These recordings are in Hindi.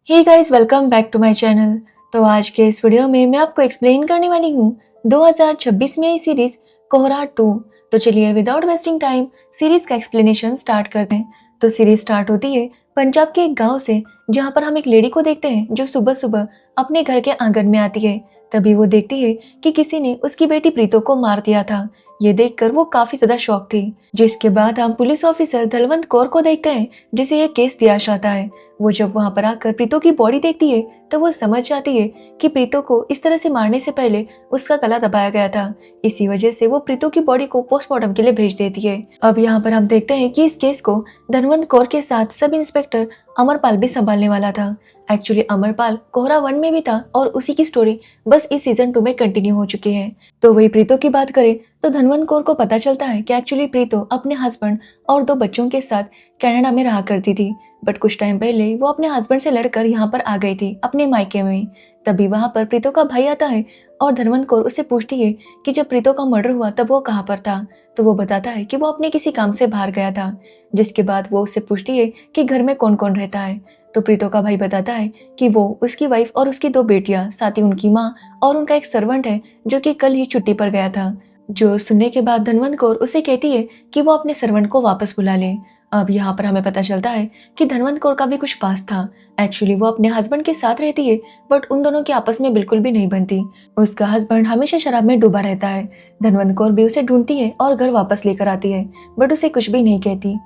Hey guys, welcome back to my channel. तो आज के इस वीडियो में मैं आपको एक्सप्लेन करने वाली हूँ 2026 में आई सीरीज कोहरा 2। तो चलिए विदाउट वेस्टिंग टाइम सीरीज का एक्सप्लेनेशन स्टार्ट करते हैं। तो सीरीज स्टार्ट होती है पंजाब के एक गांव से, जहां पर हम एक लेडी को देखते हैं जो सुबह सुबह अपने घर के आंगन में आती है। तभी वो देखती है कि किसी ने उसकी बेटी प्रीतो को मार दिया था। ये देखकर वो काफी ज्यादा शॉक थी। जिसके बाद हम पुलिस ऑफिसर धलवंत कौर को देखते हैं, जिसे ये केस दिया जाता है। वो जब वहां पर आकर प्रीतो की बॉडी देखती है तो वो समझ जाती है कि प्रीतो को इस तरह से मारने से पहले उसका गला दबाया गया था। इसी वजह से वो प्रीतो की बॉडी को पोस्टमार्टम के लिए भेज देती है। अब यहाँ पर हम देखते हैं कि इस केस को धनवंत कौर के साथ सब इंस्पेक्टर अमरपाल भी संभालने वाला था। एक्चुअली अमरपाल कोहरा 1 में भी था और उसी की स्टोरी बस इस सीजन 2 में कंटिन्यू हो चुकी है। तो वही प्रीतो की बात करें तो धनवंत कौर को पता चलता है कि एक्चुअली प्रीतो अपने हस्बैंड और 2 बच्चों के साथ कनाडा में रहा करती थी। बट कुछ टाइम पहले वो अपने हस्बैंड से लड़कर यहाँ पर आ गई थी अपने मायके में। तभी वहां पर प्रीतो का भाई आता है और धनवंत कौर उससे पूछती है कि जब प्रीतो का मर्डर हुआ तब वो कहाँ पर था। तो वो बताता है कि वो अपने किसी काम से बाहर गया था। जिसके बाद वो उससे पूछती है कि घर में कौन कौन रहता है। तो प्रीतो का भाई बताता है कि वो, उसकी वाइफ और उसकी 2 बेटियां, साथ ही उनकी माँ और उनका एक सर्वेंट है जो कि कल ही छुट्टी पर गया था। जो सुनने के बाद धनवंत कौर उसे कहती है कि वो अपने सर्वेंट को वापस बुला ले। अब यहाँ पर हमें पता चलता है कि धनवंत कौर का भी कुछ पास था। एक्चुअली वो अपने हस्बैंड के साथ रहती है, बट उन दोनों की आपस में बिल्कुल भी नहीं बनती। उसका हस्बैंड हमेशा शराब में डूबा रहता है। धनवंत कौर भी उसे ढूंढती है और घर वापस लेकर आती है, बट उसे कुछ भी नहीं कहती।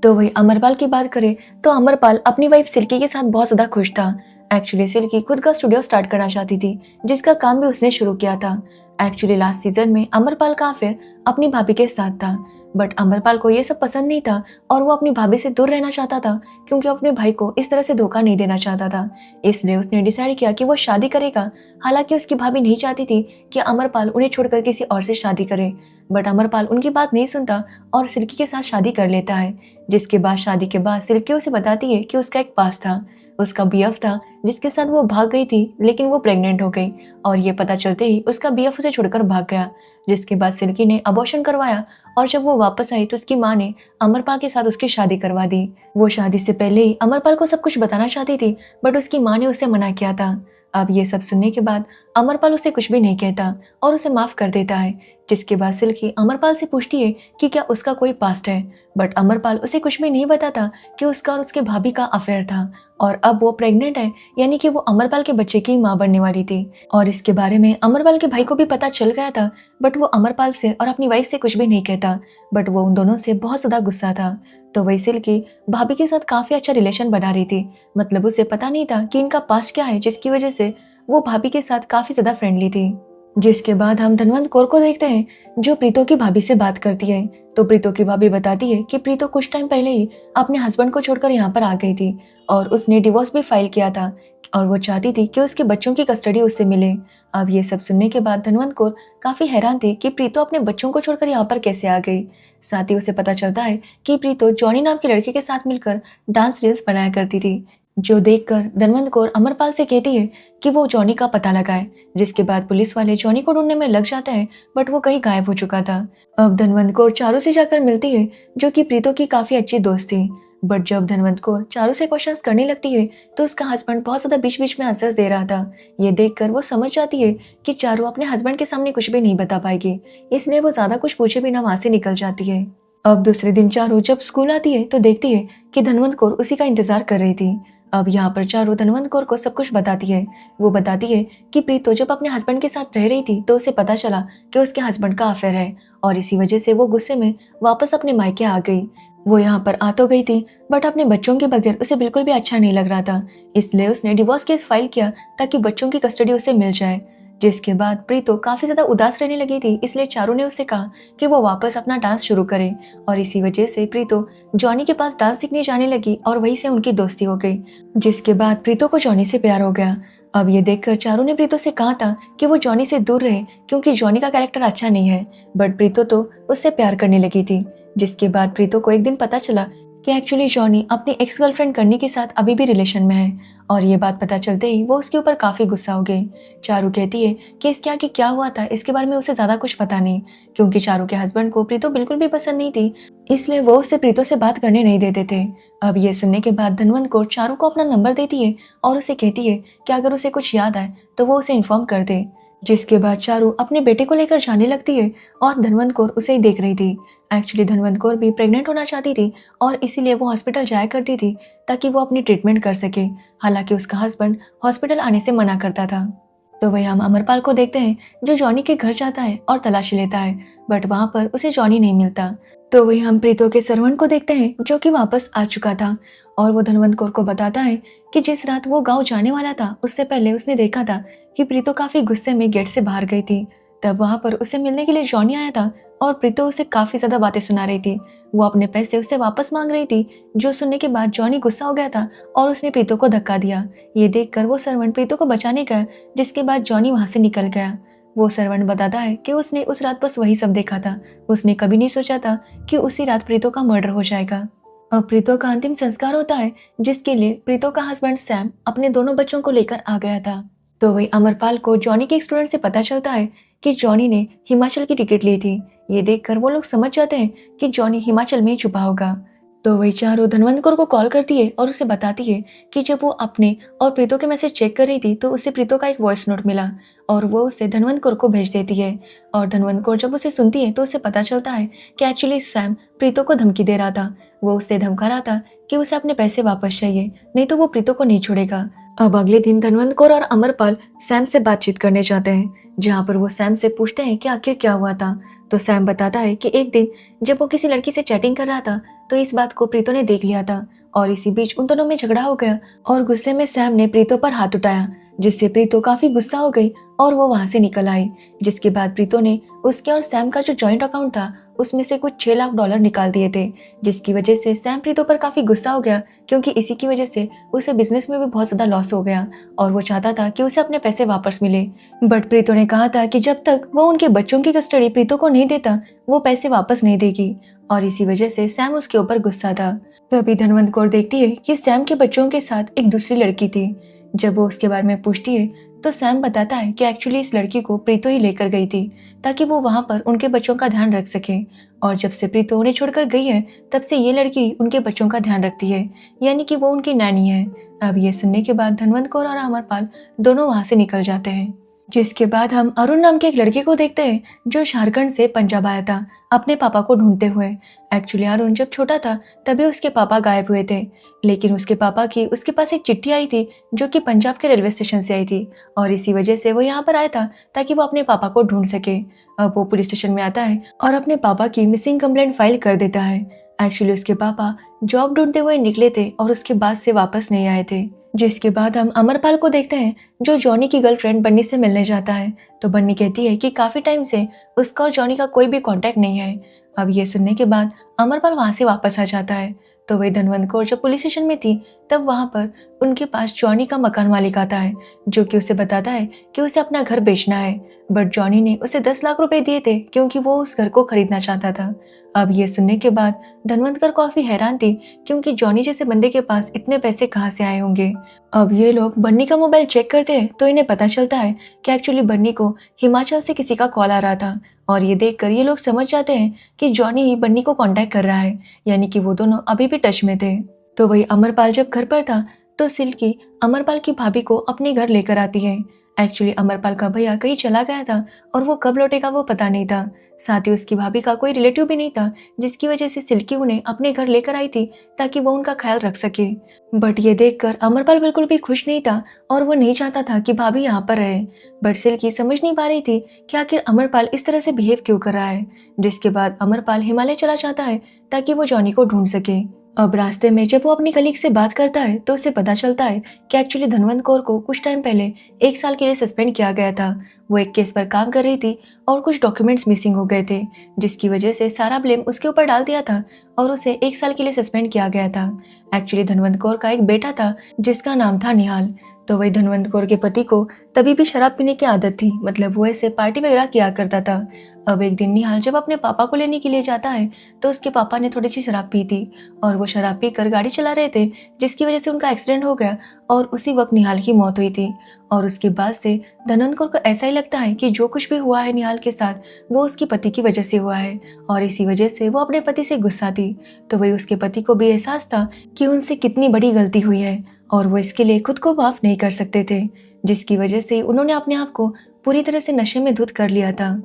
तो वही अमरपाल की बात करें तो अमरपाल अपनी वाइफ सिल्की के साथ बहुत ज्यादा खुश था। एक्चुअली सिल्की खुद का स्टूडियो स्टार्ट करना चाहती थी, जिसका काम भी उसने शुरू किया था। एक्चुअली लास्ट सीजन में अमरपाल का अफेयर अपनी भाभी के साथ था, बट अमरपाल को ये सब पसंद नहीं था और वो अपनी भाभी से दूर रहना चाहता था, क्योंकि अपने भाई को इस तरह से धोखा नहीं देना चाहता था। इसलिए उसने डिसाइड किया कि वो शादी करेगा। हालांकि उसकी भाभी नहीं चाहती थी कि अमरपाल उन्हें छोड़कर किसी और से शादी करे, बट अमरपाल उनकी बात नहीं सुनता और सिल्की के साथ शादी कर लेता है। जिसके बाद शादी के बाद सिल्की उसे बताती है कि उसका एक पास था, उसका बीएफ था जिसके साथ वो भाग गई थी, लेकिन वो प्रेग्नेंट हो गई और ये पता चलते ही उसका बीएफ उसे छोड़कर भाग गया। जिसके बाद सिल्की ने अबॉर्शन करवाया और जब वो वापस आई तो उसकी माँ ने अमरपाल के साथ उसकी शादी करवा दी। वो शादी से पहले ही अमरपाल को सब कुछ बताना चाहती थी, बट उसकी माँ ने उसे मना किया था। अब ये सब सुनने के बाद अमरपाल उसे कुछ भी नहीं कहता और उसे माफ कर देता है। जिसके बाद सिल्की अमरपाल से पूछती है कि क्या उसका कोई पास्ट है, बट अमरपाल उसे कुछ भी नहीं बताता कि उसका और उसके भाभी का अफेयर था और अब वो प्रेग्नेंट है, यानी कि वो अमरपाल के बच्चे की माँ बनने वाली थी। और इसके बारे में अमरपाल के भाई को भी पता चल गया था, बट वो अमरपाल से और अपनी वाइफ से कुछ भी नहीं कहता, बट वो उन दोनों से बहुत ज्यादा गुस्सा था। तो वही सिल्की भाभी के साथ काफी अच्छा रिलेशन बना रही थी, मतलब उसे पता नहीं था कि इनका पास्ट क्या है, जिसकी वजह से वो भाभी के साथ काफी ज्यादा फ्रेंडली थी। जिसके बाद हम धनवंत कौर को देखते हैं, जो प्रीतो की भाभी से बात करती है। तो प्रीतो की भाभी बताती है कि प्रीतो कुछ टाइम पहले ही अपने हस्बैंड को छोड़कर यहाँ पर आ गई थी और उसने डिवोर्स भी फाइल किया था और वो चाहती थी कि उसके बच्चों की कस्टडी उससे मिले। अब ये सब सुनने के बाद धनवंत कौर काफी हैरान थी कि प्रीतो अपने बच्चों को छोड़कर यहाँ पर कैसे आ गई। साथ ही उसे पता चलता है कि प्रीतो जॉनी नाम के लड़के के साथ मिलकर डांस रील्स बनाया करती थी, जो देखकर धनवंत कौर अमरपाल से कहती है कि वो जॉनी का पता लगाए। जिसके बाद पुलिस वाले जॉनी को ढूंढने में लग जाते हैं, बट वो कहीं गायब हो चुका था। अब धनवंत कौर चारू से जाकर मिलती है, जो कि प्रीतो की काफी अच्छी दोस्त थी। बट जब धनवंत कौर चारू से क्वेश्चंस करने लगती है तो उसका हस्बैंड बहुत ज्यादा बीच बीच में आंसर्स दे रहा था। ये देखकर वो समझ जाती है कि चारू अपने हस्बैंड के सामने कुछ भी नहीं बता पाएगी, इसलिए वो ज्यादा कुछ पूछे बिना वहां से निकल जाती है। अब दूसरे दिन चारू जब स्कूल आती है तो देखती है कि धनवंत कौर उसी का इंतजार कर रही थी। अब यहाँ पर चारू धनवंत कौर को सब कुछ बताती है। वो बताती है कि प्रीतो जब अपने हस्बैंड के साथ रह रही थी तो उसे पता चला कि उसके हस्बैंड का अफेयर है और इसी वजह से वो गुस्से में वापस अपने मायके आ गई। वो यहाँ पर आ तो गई थी, बट अपने बच्चों के बगैर उसे बिल्कुल भी अच्छा नहीं लग रहा था, इसलिए उसने डिवोर्स केस फाइल किया ताकि बच्चों की कस्टडी उसे मिल जाए। जिसके बाद प्रीतो काफी ज्यादा उदास रहने लगी थी, इसलिए चारू ने उससे कहा कि वो वापस अपना डांस शुरू करे और इसी वजह से प्रीतो जॉनी के पास डांस सीखने जाने लगी और वहीं से उनकी दोस्ती हो गई। जिसके बाद प्रीतो को जॉनी से प्यार हो गया। अब ये देखकर चारू ने प्रीतो से कहा था कि वो जॉनी से दूर रहे, क्योंकि जॉनी का कैरेक्टर अच्छा नहीं है, बट प्रीतो तो उससे प्यार करने लगी थी। जिसके बाद प्रीतो को एक दिन पता चला कि एक्चुअली जॉनी अपनी एक्स गर्लफ्रेंड करनी के साथ अभी भी रिलेशन में है और ये बात पता चलते ही वो उसके ऊपर काफ़ी गुस्सा हो गई। चारू कहती है कि इसके आगे क्या हुआ था इसके बारे में उसे ज़्यादा कुछ पता नहीं, क्योंकि चारू के हस्बैंड को प्रीतो बिल्कुल भी पसंद नहीं थी, इसलिए वो उसे प्रीतो से बात करने नहीं देते थे। अब ये सुनने के बाद धनवंत कौर चारू को अपना नंबर देती है और उसे कहती है कि अगर उसे कुछ याद आए तो वो उसे इन्फॉर्म कर दे। जिसके बाद चारू अपने बेटे को लेकर जाने लगती है और धनवंत कौर उसे ही देख रही थी। एक्चुअली धनवंत कौर भी प्रेग्नेंट होना चाहती थी और इसीलिए वो हॉस्पिटल जाया करती थी ताकि वो अपनी ट्रीटमेंट कर सके। हालांकि उसका हस्बैंड हॉस्पिटल आने से मना करता था। तो वही हम अमरपाल को देखते हैं जो जॉनी के घर जाता है और तलाशी लेता है, बट वहाँ पर उसे जॉनी नहीं मिलता। तो वही हम प्रीतो के सर्वेंट को देखते हैं जो कि वापस आ चुका था और वो धनवंत कौर को बताता है कि जिस रात वो गांव जाने वाला था उससे पहले उसने देखा था कि प्रीतो काफी गुस्से में गेट से बाहर गई थी। तब वहां पर उसे मिलने के लिए जॉनी आया था और प्रीतो उसे काफी ज्यादा बातें सुना रही थी। वो अपने पैसे उससे वापस मांग रही थी, जो सुनने के बाद जॉनी गुस्सा हो गया था और उसने प्रीतो को धक्का दिया। ये देखकर वो सर्वेंट प्रीतो को बचाने गया, जिसके बाद जॉनी वहां से निकल गया। वो सर्वेंट बताता है कि उसने उस रात बस वही सब देखा था, उसने कभी नहीं सोचा था कि उसी रात प्रीतो का मर्डर हो जाएगा। अब प्रीतो का अंतिम संस्कार होता है, जिसके लिए प्रीतो का हस्बैंड सैम अपने दोनों बच्चों को लेकर आ गया था। तो वही अमरपाल को जॉनी के एक स्टूडेंट से पता चलता है कि जॉनी ने हिमाचल की टिकट ली थी। ये देखकर वो लोग समझ जाते हैं कि जॉनी हिमाचल में ही छुपा होगा। तो वही चारू धनवंत कौर को कॉल करती है और उसे बताती है कि जब वो अपने और प्रीतो के मैसेज चेक कर रही थी तो उसे प्रीतो का एक वॉइस नोट मिला और वो उसे धनवंत कौर को भेज देती है। और धनवंत कौर जब उसे सुनती है तो उसे पता चलता है कि एक्चुअली सैम प्रीतो को धमकी दे रहा था। वो उससे धमका रहा था कि उसे अपने पैसे वापस चाहिए, नहीं तो वो प्रीतो को नहीं छोड़ेगा। अब अगले दिन धनवंत कौर और अमरपाल सैम से बातचीत करने जाते हैं, जहाँ पर वो सैम से पूछते हैं कि आखिर क्या हुआ था। तो सैम बताता है कि एक दिन जब वो किसी लड़की से चैटिंग कर रहा था तो इस बात को प्रीतो ने देख लिया था और इसी बीच उन दोनों में झगड़ा हो गया और गुस्से में सैम ने प्रीतो पर हाथ उठाया, जिससे प्रीतो काफी गुस्सा हो गई और वो वहां से निकल आई। जिसके बाद प्रीतो ने उसके और सैम का जो जॉइंट अकाउंट था उसमें से कुछ $6 लाख निकाल दिए थे, जिसकी वजह से सैम प्रीतो पर काफी गुस्सा हो गया, क्योंकि इसी की वजह से उसे बिजनेस में भी बहुत ज्यादा लॉस हो गया और वो चाहता था कि उसे अपने पैसे वापस मिले। बट प्रीतो ने कहा था कि जब तक वो उनके बच्चों की कस्टडी प्रीतो को नहीं देता वो पैसे वापस नहीं देगी, और इसी वजह से सैम उसके ऊपर गुस्सा था। तभी धनवंत कौर देखती है कि सैम के बच्चों के साथ एक दूसरी लड़की थी। जब वो उसके बारे में पूछती है तो सैम बताता है कि एक्चुअली इस लड़की को प्रीतो ही लेकर गई थी ताकि वो वहां पर उनके बच्चों का ध्यान रख सके, और जब से प्रीतो उन्हें छोड़कर गई है तब से ये लड़की उनके बच्चों का ध्यान रखती है, यानी कि वो उनकी नैनी है। अब ये सुनने के बाद धनवंत कौर और अमरपाल दोनों वहां से निकल जाते हैं। जिसके बाद हम अरुण नाम के एक लड़के को देखते हैं जो झारखंड से पंजाब आया था अपने पापा को ढूंढते हुए। एक्चुअली अरुण जब छोटा था तभी उसके पापा गायब हुए थे, लेकिन उसके पापा की उसके पास एक चिट्ठी आई थी जो कि पंजाब के रेलवे स्टेशन से आई थी, और इसी वजह से वो यहाँ पर आया था ताकि वो अपने पापा को ढूंढ सके। अब वो पुलिस स्टेशन में आता है और अपने पापा की मिसिंग कंप्लेंट फाइल कर देता है। एक्चुअली उसके पापा जॉब ढूंढते हुए निकले थे और उसके बाद से वापस नहीं आए थे। जिसके बाद हम अमरपाल को देखते हैं जो जॉनी की गर्लफ्रेंड बन्नी से मिलने जाता है। तो बन्नी कहती है कि काफी टाइम से उसका और जॉनी का कोई भी कांटेक्ट नहीं है। अब ये सुनने के बाद अमरपाल वहां से वापस आ जाता है। तो वही धनवंत कौर जब पुलिस स्टेशन में थी तब वहां पर उनके पास जॉनी का मकान मालिक आता है, जो कि उसे बताता है कि उसे अपना घर बेचना है, बट जॉनी ने उसे 10 लाख रुपए दिए थे क्योंकि वो उस घर को खरीदना चाहता था। अब ये सुनने के बाद धनवंत कौर काफी हैरान थी, क्योंकि जॉनी जैसे बंदे के पास इतने पैसे कहाँ से आए होंगे। अब ये लोग बन्नी का मोबाइल चेक करते हैं तो इन्हें पता चलता है कि एक्चुअली बन्नी को हिमाचल से किसी का कॉल आ रहा था, और ये देखकर ये लोग समझ जाते हैं कि जॉनी ही बन्नी को कांटेक्ट कर रहा है, यानी कि वो दोनों अभी भी टच में थे। तो वही अमरपाल जब घर पर था तो सिल्की अमरपाल की भाभी को अपने घर लेकर आती है। एक्चुअली अमरपाल का भैया कहीं चला गया था और वो कब लौटेगा वो पता नहीं था। साथ ही उसकी भाभी का कोई रिलेटिव भी नहीं था, जिसकी वजह से सिल्की उन्हें अपने घर लेकर आई थी ताकि वो उनका ख्याल रख सके। बट ये देखकर अमरपाल बिल्कुल भी खुश नहीं था और वो नहीं चाहता था कि भाभी यहाँ पर रहे। बट सिल्की समझ नहीं पा रही थी कि आखिर अमरपाल इस तरह से बिहेव क्यों कर रहा है। जिसके बाद अमरपाल हिमालय चला जाता है ताकि वो जॉनी को ढूंढ सके। अब रास्ते में जब वो अपनी कलीग से बात करता है तो उसे पता चलता है कि एक्चुअली धनवंत कौर को कुछ टाइम पहले 1 साल के लिए सस्पेंड किया गया था। वो एक केस पर काम कर रही थी और कुछ डॉक्यूमेंट्स मिसिंग हो गए थे, जिसकी वजह से सारा ब्लेम उसके ऊपर डाल दिया था और उसे 1 साल के लिए सस्पेंड किया गया था। एक्चुअली धनवंत कौर का एक बेटा था जिसका नाम था निहाल। तो वही धनवंत कौर के पति को तभी भी शराब पीने की आदत थी, मतलब वो ऐसे पार्टी वगैरह किया करता था। अब एक दिन निहाल जब अपने पापा को लेने के लिए जाता है तो उसके पापा ने थोड़ी सी शराब पी थी और वो शराब पीकर गाड़ी चला रहे थे, जिसकी वजह से उनका एक्सीडेंट हो गया और उसी वक्त निहाल की मौत हुई थी। और उसके बाद से धनवंत कौर को ऐसा ही लगता है कि जो कुछ भी हुआ है निहाल के साथ वो उसके पति की वजह से हुआ है और इसी वजह से वो अपने पति से गुस्सा थी। तो वही उसके पति को भी एहसास था कि उनसे कितनी बड़ी गलती हुई है और वो इसके लिए खुद को माफ नहीं कर सकते थे, जिसकी वजह से उन्होंने अपने आप को पूरी तरह से नशे में धुत कर लिया था।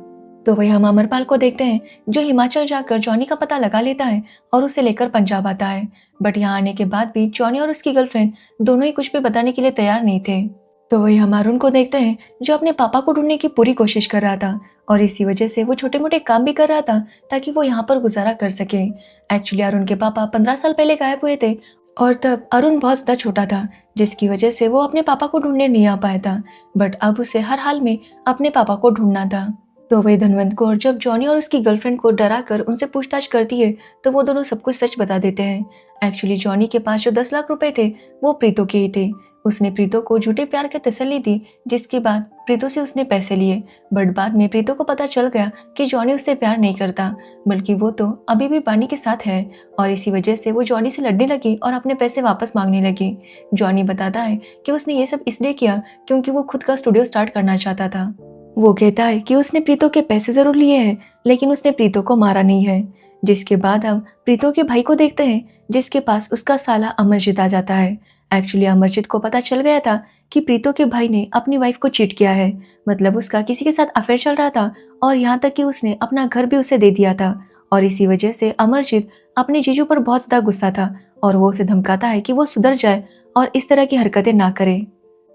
तो वही हम अमरपाल को देखते हैं जो हिमाचल जाकर जॉनी का पता लगा लेता है और उसे लेकर पंजाब आता है। बट यहाँ आने के बाद भी जॉनी और उसकी गर्लफ्रेंड दोनों ही कुछ भी बताने के लिए तैयार नहीं थे। तो वही हम अरुण को देखते हैं जो अपने पापा को ढूंढने की पूरी कोशिश कर रहा था और इसी वजह से वो छोटे मोटे काम भी कर रहा था ताकि वो यहाँ पर गुजारा कर सके। एक्चुअली अरुण के पापा 15 साल पहले गायब हुए थे और तब अरुण बहुत ज़्यादा छोटा था, जिसकी वजह से वो अपने पापा को ढूंढने नहीं आ पाया था। बट अब उसे हर हाल में अपने पापा को ढूंढना था। तो वही धनवंत कौर जब जॉनी और उसकी गर्लफ्रेंड को डरा कर उनसे पूछताछ करती है तो वो दोनों सब कुछ सच बता देते हैं। एक्चुअली जॉनी के पास जो 10 लाख रुपए थे वो प्रीतो के ही थे। उसने प्रीतो को झूठे प्यार की तसल्ली दी, जिसके बाद प्रीतो से उसने पैसे लिए। बट बाद में प्रीतो को पता चल गया कि जॉनी उससे प्यार नहीं करता, बल्कि वो तो अभी भी बानी के साथ है और इसी वजह से वो जॉनी से लड़ने लगी और अपने पैसे वापस मांगने लगी। जॉनी बताता है कि उसने ये सब इसलिए किया क्योंकि वो खुद का स्टूडियो स्टार्ट करना चाहता था। वो कहता है कि उसने प्रीतो के पैसे जरूर लिए हैं लेकिन उसने प्रीतो को मारा नहीं है। जिसके बाद हम प्रीतो के भाई को देखते हैं जिसके पास उसका साला अमरजीत आ जाता है। एक्चुअली अमरजीत को पता चल गया था कि प्रीतो के भाई ने अपनी वाइफ को चीट किया है, मतलब उसका किसी के साथ अफेयर चल रहा था और यहाँ तक कि उसने अपना घर भी उसे दे दिया था। और इसी वजह से अमरजीत अपने जीजू पर बहुत ज्यादा गुस्सा था और वो उसे धमकाता है कि वो सुधर जाए और इस तरह की हरकतें ना करे।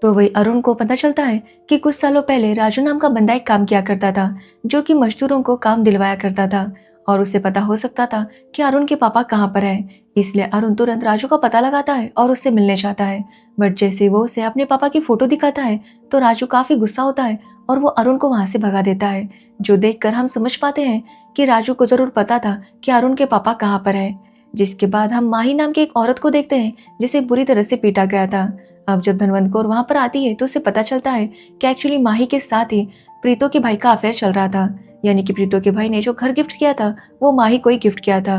तो वही अरुण को पता चलता है कि कुछ सालों पहले राजू नाम का बंदा एक काम किया करता था जो कि मजदूरों को काम दिलवाया करता था और उसे पता हो सकता था कि अरुण के पापा कहाँ पर हैं। इसलिए अरुण तुरंत राजू का पता लगाता है और उससे मिलने जाता है। बट जैसे वो उसे अपने पापा की फोटो दिखाता है तो राजू काफी गुस्सा होता है और वो अरुण को वहां से भगा देता है, जो देखकर हम समझ पाते हैं कि राजू को जरूर पता था कि अरुण के पापा कहाँ पर है। जिसके बाद हम माही नाम की एक औरत को देखते हैं जिसे बुरी तरह से पीटा गया था। अब जब धनवंत कौर वहां पर आती है तो उसे पता चलता है कि एक्चुअली माही के साथ ही प्रीतो के भाई का अफेयर चल रहा था, यानी कि प्रीतो के भाई ने जो घर गिफ्ट किया था वो माही को ही गिफ्ट किया था।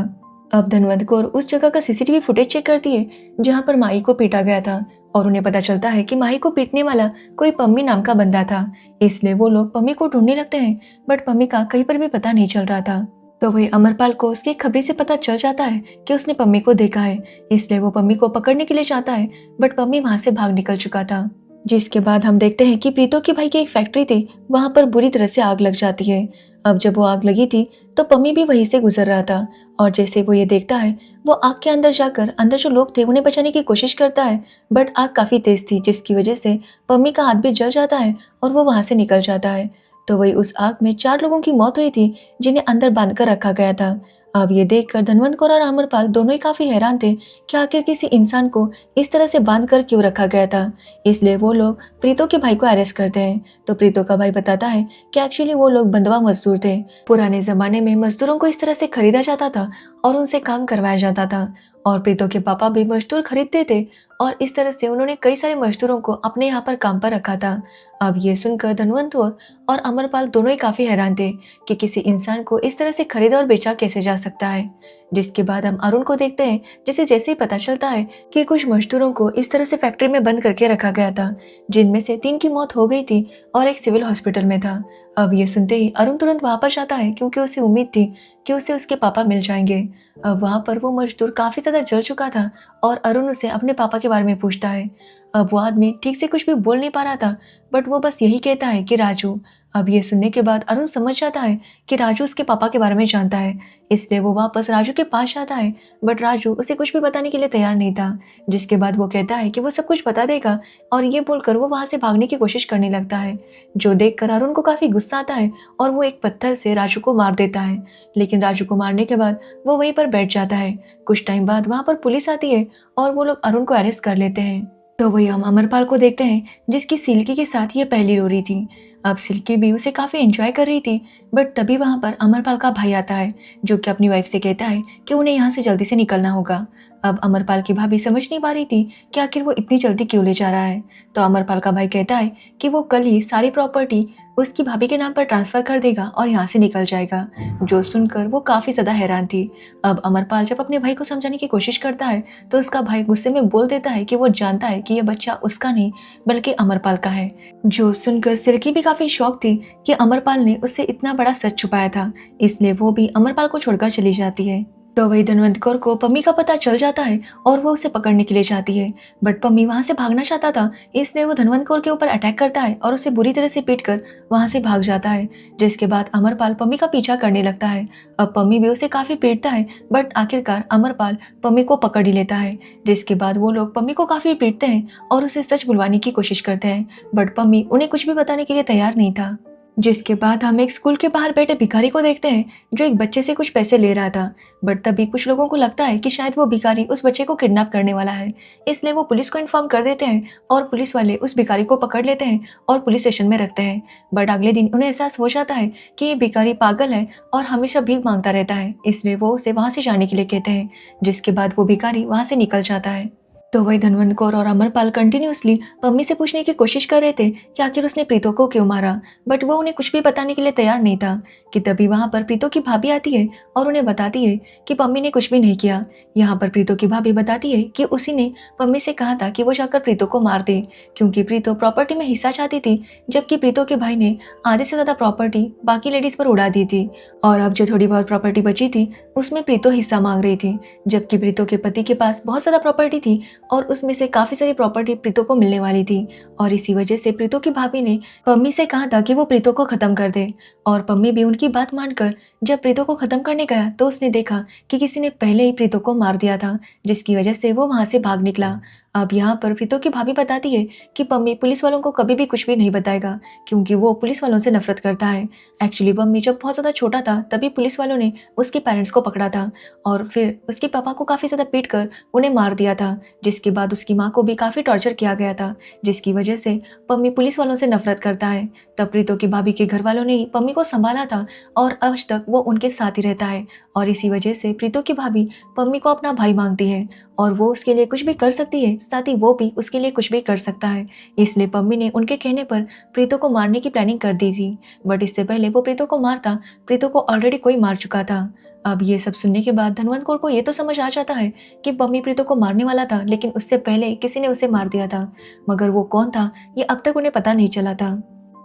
अब धनवंत कौर उस जगह का सीसीटीवी फुटेज चेक करती है जहाँ पर माही को पीटा गया था और उन्हें पता चलता है कि माही को पीटने वाला कोई पम्मी नाम का बंदा था। इसलिए वो लोग पम्मी को ढूंढने लगते हैं बट पम्मी का कहीं पर भी पता नहीं चल रहा था। तो वही अमरपाल को उसकी खबरी से पता चल जाता है कि उसने पम्मी को देखा है, इसलिए वो पम्मी को पकड़ने के लिए चाहता है बट पम्मी वहां से भाग निकल चुका था। जिसके बाद हम देखते हैं कि प्रीतो के भाई की एक फैक्ट्री थी, वहां पर बुरी तरह से आग लग जाती है। अब जब वो आग लगी थी तो पम्मी भी वहीं से गुजर रहा था और जैसे वो ये देखता है वो आग के अंदर जाकर अंदर जो लोग थे उन्हें बचाने की कोशिश करता है बट आग काफी तेज थी, जिसकी वजह से पम्मी का हाथ भी जल जाता है और वो वहां से निकल जाता है। तो वही उस आग में 4 लोगों की मौत हुई थी जिन्हें अंदर बांध कर रखा गया था। अब ये देखकर धनवंत कौर और अमरपाल दोनों ही काफी हैरान थे कि आखिर किसी इंसान को इस तरह से बांध कर क्यों रखा गया था। इसलिए वो लोग प्रीतो के भाई को अरेस्ट करते हैं। तो प्रीतो का भाई बताता है कि एक्चुअली वो लोग बंधुआ मजदूर थे। पुराने जमाने में मजदूरों को इस तरह से खरीदा जाता था और उनसे काम करवाया जाता था और प्रीतो के पापा भी मजदूर खरीदते थे और इस तरह से उन्होंने कई सारे मजदूरों को अपने यहाँ पर काम पर रखा था। अब ये सुनकर धनवंत और अमरपाल दोनों ही काफी हैरान थे कि किसी इंसान को इस तरह से खरीदा और बेचा कैसे जा सकता है। जिसके बाद हम अरुण को देखते हैं जिसे जैसे ही पता चलता है कि कुछ मजदूरों को इस तरह से फैक्ट्री में बंद करके रखा गया था, जिनमें से 3 की मौत हो गई थी और एक सिविल हॉस्पिटल में था। अब ये सुनते ही अरुण तुरंत वहां पर जाता है क्योंकि उसे उम्मीद थी कि उसे उसके पापा मिल जाएंगे। अब वहां पर वो मजदूर काफी ज्यादा जल चुका था और अरुण उसे अपने पापा के बारे में पूछता है। अब वो आदमी ठीक से कुछ भी बोल नहीं पा रहा था बट वो बस यही कहता है कि राजू। अब ये सुनने के बाद अरुण समझ जाता है कि राजू उसके पापा के बारे में जानता है, इसलिए वो वापस राजू के पास जाता है बट राजू उसे कुछ भी बताने के लिए तैयार नहीं था। जिसके बाद वो कहता है कि वो सब कुछ बता देगा और ये बोलकर वो वहां से भागने की कोशिश करने लगता है, जो देखकर अरुण को काफी गुस्सा आता है और वो एक पत्थर से राजू को मार देता है। लेकिन राजू को मारने के बाद वो वहीं पर बैठ जाता है। कुछ टाइम बाद वहां पर पुलिस आती है और वो लोग अरुण को अरेस्ट कर लेते हैं। तो वही हम अमरपाल को देखते हैं जिसकी सिल्की के साथ ये पहली रोरी थी। अब सिल्की भी उसे काफ़ी एंजॉय कर रही थी, बट तभी वहाँ पर अमरपाल का भाई आता है, जो कि अपनी वाइफ से कहता है कि उन्हें यहाँ से जल्दी से निकलना होगा। अब अमरपाल की भाभी समझ नहीं पा रही थी कि आखिर वो इतनी जल्दी क्यों ले जा रहा है। तो अमरपाल का भाई कहता है कि वो कल ही सारी प्रॉपर्टी उसकी भाभी के नाम पर ट्रांसफ़र कर देगा और यहाँ से निकल जाएगा। जो सुनकर वो काफ़ी ज़्यादा हैरान थी। अब अमरपाल जब अपने भाई को समझाने की कोशिश करता है, तो उसका भाई गुस्से में बोल देता है कि वो जानता है कि ये बच्चा उसका नहीं बल्कि अमरपाल का है। जो सुनकर सिल्की भी काफ़ी शॉक थी कि अमरपाल ने उससे इतना बड़ा सच छुपाया था, इसलिए वो भी अमरपाल को छोड़कर चली जाती है। तो वही धनवंत कौर को पम्मी का पता चल जाता है और वो उसे पकड़ने के लिए जाती है, बट पम्मी वहां से भागना चाहता था, इसलिए वो धनवंत कौर के ऊपर अटैक करता है और उसे बुरी तरह से पीट कर वहां से भाग जाता है। जिसके बाद अमरपाल पम्मी का पीछा करने लगता है। अब पम्मी भी उसे काफी पीटता है, बट आखिरकार अमरपाल पम्मी को पकड़ ही लेता है। जिसके बाद वो लोग पम्मी को काफी पीटते हैं और उसे सच बुलवाने की कोशिश करते हैं, बट पम्मी उन्हें कुछ भी बताने के लिए तैयार नहीं था। जिसके बाद हम एक स्कूल के बाहर बैठे भिखारी को देखते हैं, जो एक बच्चे से कुछ पैसे ले रहा था, बट तभी कुछ लोगों को लगता है कि शायद वो भिखारी उस बच्चे को किडनैप करने वाला है, इसलिए वो पुलिस को इन्फॉर्म कर देते हैं और पुलिस वाले उस भिखारी को पकड़ लेते हैं और पुलिस स्टेशन में रखते हैं। बट अगले दिन उन्हें एहसास हो जाता है कि ये भिखारी पागल है और हमेशा भीख मांगता रहता है, इसलिए वो उसे वहाँ से जाने के लिए कहते हैं। जिसके बाद वो भिखारी वहाँ से निकल जाता है। तो वही धनवंत कौर और अमरपाल कंटिन्यूअसली पम्मी से पूछने की कोशिश कर रहे थे कि आखिर उसने प्रीतो को क्यों मारा, बट वो उन्हें कुछ भी बताने के लिए तैयार नहीं था। कि तभी वहाँ पर प्रीतो की भाभी आती है और उन्हें बताती है कि पम्मी ने कुछ भी नहीं किया। यहाँ पर प्रीतो की भाभी बताती है कि उसी ने पम्मी से कहा था कि वो जाकर प्रीतो को मार दे, क्योंकि प्रीतो प्रॉपर्टी में हिस्सा चाहती थी, जबकि प्रीतो के भाई ने आधे से ज़्यादा प्रॉपर्टी बाकी लेडीज़ पर उड़ा दी थी। और अब जो थोड़ी बहुत प्रॉपर्टी बची थी उसमें प्रीतो हिस्सा मांग रही थी, जबकि प्रीतो के पति के पास बहुत ज़्यादा प्रॉपर्टी थी और उसमें से काफी सारी प्रॉपर्टी प्रीतो को मिलने वाली थी। और इसी वजह से प्रीतो की भाभी ने पम्मी से कहा था कि वो प्रीतो को खत्म कर दे, और पम्मी भी उनकी बात मानकर जब प्रीतो को खत्म करने गया तो उसने देखा कि किसी ने पहले ही प्रीतो को मार दिया था, जिसकी वजह से वो वहां से भाग निकला। अब यहाँ पर प्रीतो की भाभी बताती है कि पम्मी पुलिस वालों को कभी भी कुछ भी नहीं बताएगा, क्योंकि वो पुलिस वालों से नफरत करता है। एक्चुअली पम्मी जब बहुत ज़्यादा छोटा था तभी पुलिस वालों ने उसके पेरेंट्स को पकड़ा था और फिर उसके पापा को काफ़ी ज़्यादा पीट कर उन्हें मार दिया था। जिसके बाद उसकी माँ को भी काफ़ी टॉर्चर किया गया था, जिसकी वजह से पम्मी पुलिस वालों से नफरत करता है। तब प्रीतो की भाभी के घर वालों ने ही पम्मी को संभाला था और आज तक वो उनके साथ ही रहता है। और इसी वजह से प्रीतो की भाभी पम्मी को अपना भाई मांगती है और वो उसके लिए कुछ भी कर सकती है, साथ ही वो भी उसके लिए कुछ भी कर सकता है। इसलिए पम्मी ने उनके कहने पर प्रीतो को मारने की प्लानिंग कर दी थी, बट इससे पहले वो प्रीतो को मारता, प्रीतो को ऑलरेडी कोई मार चुका था। अब ये सब सुनने के बाद धनवंत कौर को ये तो समझ आ जाता है कि पम्मी प्रीतो को मारने वाला था, लेकिन उससे पहले किसी ने उसे मार दिया था, मगर वो कौन था ये अब तक उन्हें पता नहीं चला था।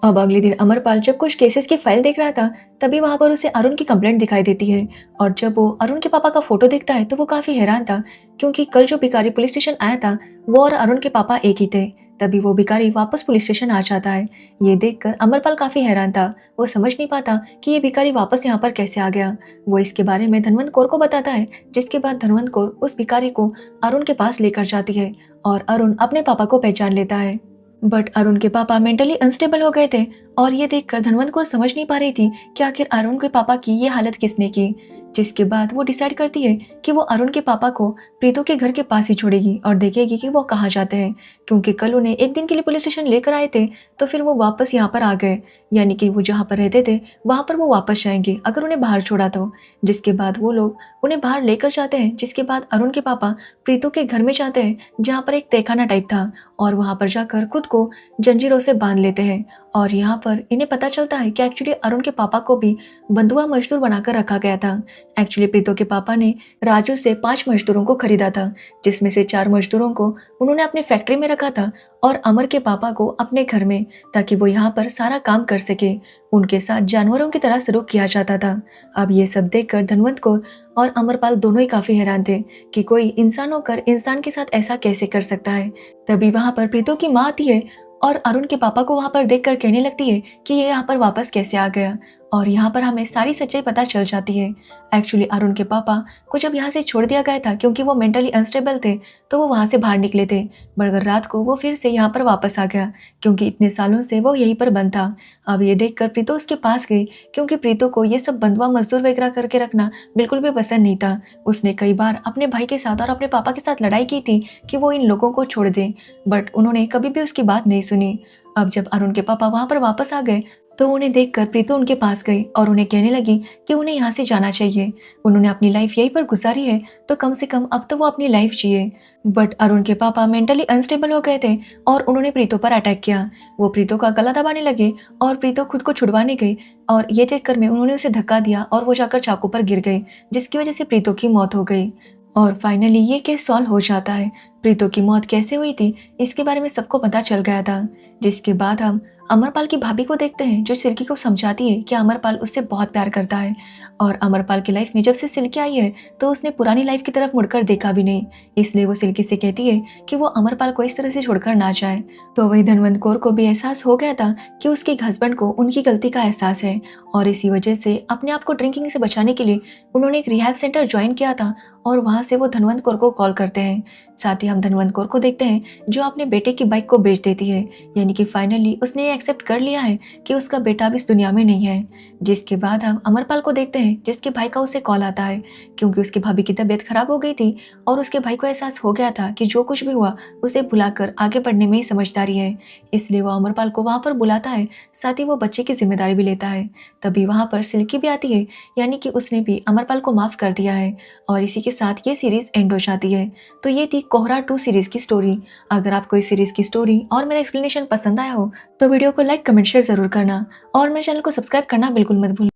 अब अगले दिन अमरपाल जब कुछ केसेस की फाइल देख रहा था, तभी वहां पर उसे अरुण की कंप्लेंट दिखाई देती है। और जब वो अरुण के पापा का फोटो देखता है तो वो काफी हैरान था, क्योंकि कल जो भिखारी पुलिस स्टेशन आया था वो और अरुण के पापा एक ही थे। तभी वो भिखारी वापस पुलिस स्टेशन आ जाता है। ये देखकर अमरपाल काफी हैरान था, वो समझ नहीं पाता कि ये भिखारी वापस यहाँ पर कैसे आ गया। वो इसके बारे में धनवंत कौर को बताता है, जिसके बाद धनवंत कौर उस भिखारी को अरुण के पास लेकर जाती है और अरुण अपने पापा को पहचान लेता है। बट अरुण के पापा मेंटली अनस्टेबल हो गए थे और ये देखकर धनवंत कौर समझ नहीं पा रही थी कि आखिर अरुण के पापा की ये हालत किसने की। जिसके बाद वो डिसाइड करती है कि वो अरुण के पापा को प्रीतो के घर के पास ही छोड़ेगी और देखेगी कि वो कहाँ जाते हैं, क्योंकि कल उन्हें एक दिन के लिए पुलिस स्टेशन लेकर आए थे तो फिर वो वापस यहाँ पर आ गए, यानी कि वो जहाँ पर रहते थे वहाँ पर वो वापस जाएंगे अगर उन्हें बाहर छोड़ा तो। जिसके बाद वो लोग उन्हें बाहर लेकर जाते हैं, जिसके बाद अरुण के पापा प्रीतो के घर में जाते हैं जहाँ पर एक तहखाना टाइप था और वहाँ पर जाकर खुद को जंजीरों से बांध लेते हैं। और यहाँ पर इन्हें पता चलता है कि एक्चुअली अरुण के पापा को भी बंधुआ मजदूर बनाकर रखा गया था। एक्चुअली प्रीतो के पापा ने राजू से 5 मजदूरों को खरीदा था, जिसमें से 4 मजदूरों को उन्होंने अपनी फैक्ट्री में रखा था और अमर के पापा को अपने घर में, ताकि वो यहाँ पर सारा काम कर सके। उनके साथ जानवरों की तरह सलूक किया जाता था। अब ये सब देखकर धनवंत कौर और अमरपाल दोनों ही काफी हैरान थे कि कोई इंसान होकर इंसान के साथ ऐसा कैसे कर सकता है। तभी वहां पर प्रीतो की माँ आती है और अरुण के पापा को वहां पर देखकर कहने लगती है कि ये यहाँ पर वापस कैसे आ गया। और यहाँ पर हमें सारी सच्चाई पता चल जाती है। एक्चुअली अरुण के पापा को जब यहाँ से छोड़ दिया गया था क्योंकि वो मेंटली अनस्टेबल थे, तो वो वहाँ से बाहर निकले थे, मगर रात को वो फिर से यहाँ पर वापस आ गया क्योंकि इतने सालों से वो यहीं पर बंद था। अब ये देखकर प्रीतो उसके पास गई क्योंकि प्रीतो को ये सब बंधुआ मजदूर वगैरह करके रखना बिल्कुल भी पसंद नहीं था। उसने कई बार अपने भाई के साथ और अपने पापा के साथ लड़ाई की थी कि वो इन लोगों को छोड़ दे, बट उन्होंने कभी भी उसकी बात नहीं सुनी। अब जब अरुण के पापा वहाँ पर वापस आ गए तो उन्हें देखकर प्रीतो उनके पास गई और उन्हें कहने लगी कि उन्हें यहाँ से जाना चाहिए। उन्होंने अपनी लाइफ यहीं पर गुजारी है तो कम से कम अब तो वो अपनी लाइफ जिए। बट अरुण के पापा मेंटली अनस्टेबल हो गए थे और उन्होंने प्रीतो पर अटैक किया। वो प्रीतो का गला दबाने लगे और प्रीतो खुद को छुड़वाने गई और ये चक्कर में उन्होंने उसे धक्का दिया और वो जाकर चाकू पर गिर गए, जिसकी वजह से प्रीतो की मौत हो गई। और फाइनली ये केस सॉल्व हो जाता है। प्रीतो की मौत कैसे हुई थी इसके बारे में सबको पता चल गया था। जिसके बाद हम अमरपाल की भाभी को देखते हैं जो सिल्की को समझाती है कि अमरपाल उससे बहुत प्यार करता है। और अमरपाल की लाइफ में जब से सिल्की आई है तो उसने पुरानी लाइफ की तरफ मुड़कर देखा भी नहीं, इसलिए वो सिल्की से कहती है कि वो अमरपाल को इस तरह से छोड़कर ना जाए। तो वही धनवंत कौर को भी एहसास हो गया था कि उसके हस्बैंड को उनकी गलती का एहसास है और इसी वजह से अपने आप को ड्रिंकिंग से बचाने के लिए उन्होंने एक रिहैब सेंटर ज्वाइन किया था और वहाँ से वो धनवंत कौर को कॉल करते हैं। साथ ही हम धनवंत कौर को देखते हैं जो अपने बेटे की बाइक को बेच देती है, यानी कि फाइनली उसने ये एक्सेप्ट कर लिया है कि उसका बेटा अब इस दुनिया में नहीं है। जिसके बाद हम अमरपाल को देखते हैं जिसके भाई का उसे कॉल आता है क्योंकि उसकी भाभी की तबीयत खराब हो गई थी और उसके भाई को एहसास हो गया था कि जो कुछ भी हुआ उसे भुलाकर आगे बढ़ने में ही समझदारी है, इसलिए वो अमरपाल को वहाँ पर बुलाता है। साथ ही वो बच्चे की जिम्मेदारी भी लेता है। तभी वहाँ पर सिल्की भी आती है, यानी कि उसने भी अमरपाल को माफ़ कर दिया है और इसी के साथ ये सीरीज़ एंड हो जाती है। तो ये थी कोहरा 2 सीरीज़ की स्टोरी। अगर आपको इस सीरीज़ की स्टोरी और मेरा एक्सप्लेनेशन पसंद आया हो तो वीडियो को लाइक कमेंट शेयर ज़रूर करना और मेरे चैनल को सब्सक्राइब करना बिल्कुल मत भूलना।